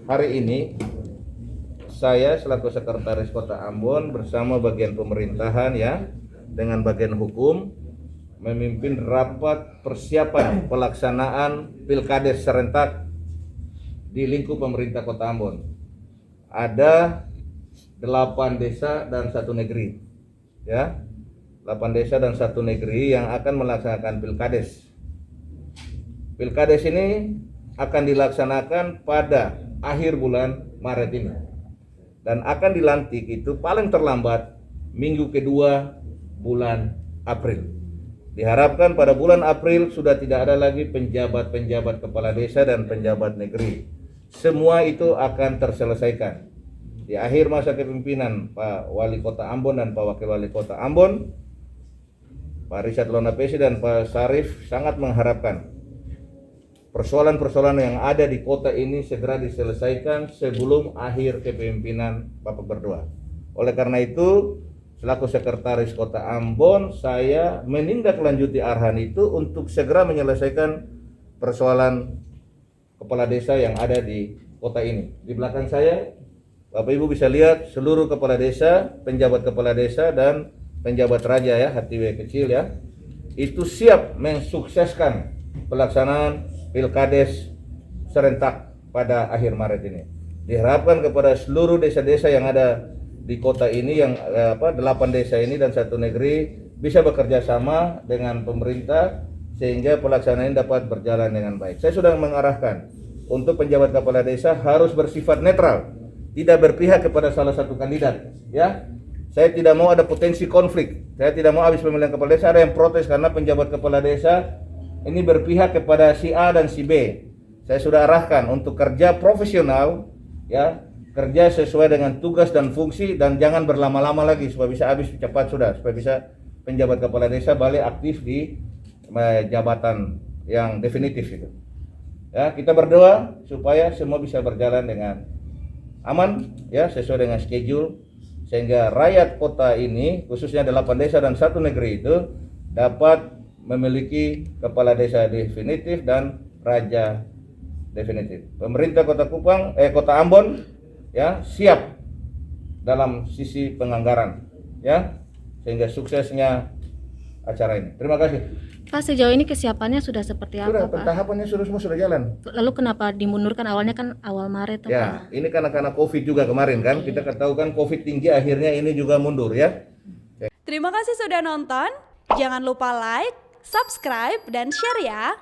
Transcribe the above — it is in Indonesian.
hari ini saya selaku Sekretaris Kota Ambon bersama bagian pemerintahan ya dengan bagian hukum memimpin rapat persiapan pelaksanaan Pilkades serentak di lingkup pemerintah Kota Ambon. Ada 8 desa dan 1 negeri. Ya. 8 desa dan 1 negeri yang akan melaksanakan Pilkades. Pilkades ini akan dilaksanakan pada akhir bulan Maret ini. Dan akan dilantik itu paling terlambat minggu kedua bulan April. Diharapkan pada bulan April sudah tidak ada lagi penjabat-penjabat kepala desa dan penjabat negeri. Semua itu akan terselesaikan. Di akhir masa kepemimpinan Pak Wali Kota Ambon dan Pak Wakil Wali Kota Ambon, Pak Richard Lonapesi dan Pak Sarif sangat mengharapkan persoalan-persoalan yang ada di kota ini segera diselesaikan sebelum akhir kepemimpinan Bapak berdua. Oleh karena itu, selaku Sekretaris Kota Ambon, saya menindaklanjuti arahan itu untuk segera menyelesaikan persoalan kepala desa yang ada di kota ini. Di belakang saya, Bapak Ibu bisa lihat seluruh kepala desa, penjabat kepala desa dan penjabat raja ya, HTW kecil ya, itu siap mensukseskan pelaksanaan Pilkades serentak pada akhir Maret ini. Diharapkan kepada seluruh desa-desa yang ada di kota ini yang 8 desa ini dan 1 negeri bisa bekerja sama dengan pemerintah sehingga pelaksanaan ini dapat berjalan dengan baik. Saya sudah mengarahkan untuk penjabat kepala desa harus bersifat netral, tidak berpihak kepada salah satu kandidat, ya. Saya tidak mau ada potensi konflik. Saya tidak mau habis pemilihan kepala desa ada yang protes karena penjabat kepala desa ini berpihak kepada si A dan si B. Saya sudah arahkan untuk kerja profesional, ya, kerja sesuai dengan tugas dan fungsi dan jangan berlama-lama lagi supaya bisa habis cepat sudah, supaya bisa penjabat kepala desa balik aktif di jabatan yang definitif itu. Ya, kita berdoa supaya semua bisa berjalan dengan aman, ya, sesuai dengan schedule sehingga rakyat kota ini khususnya 8 desa dan 1 negeri itu dapat memiliki kepala desa definitif dan raja definitif. Pemerintah Kota Ambon ya siap dalam sisi penganggaran ya sehingga suksesnya acara ini. Terima kasih. Pak, sejauh ini kesiapannya sudah seperti apa, Pak? Tahapannya semua sudah jalan. Lalu kenapa dimundurkan awalnya kan awal Maret tuh, ya, Pak? Ini karena Covid juga kemarin kan. Kita ketahui kan Covid tinggi akhirnya ini juga mundur ya. Terima kasih sudah nonton. Jangan lupa like, subscribe, dan share ya.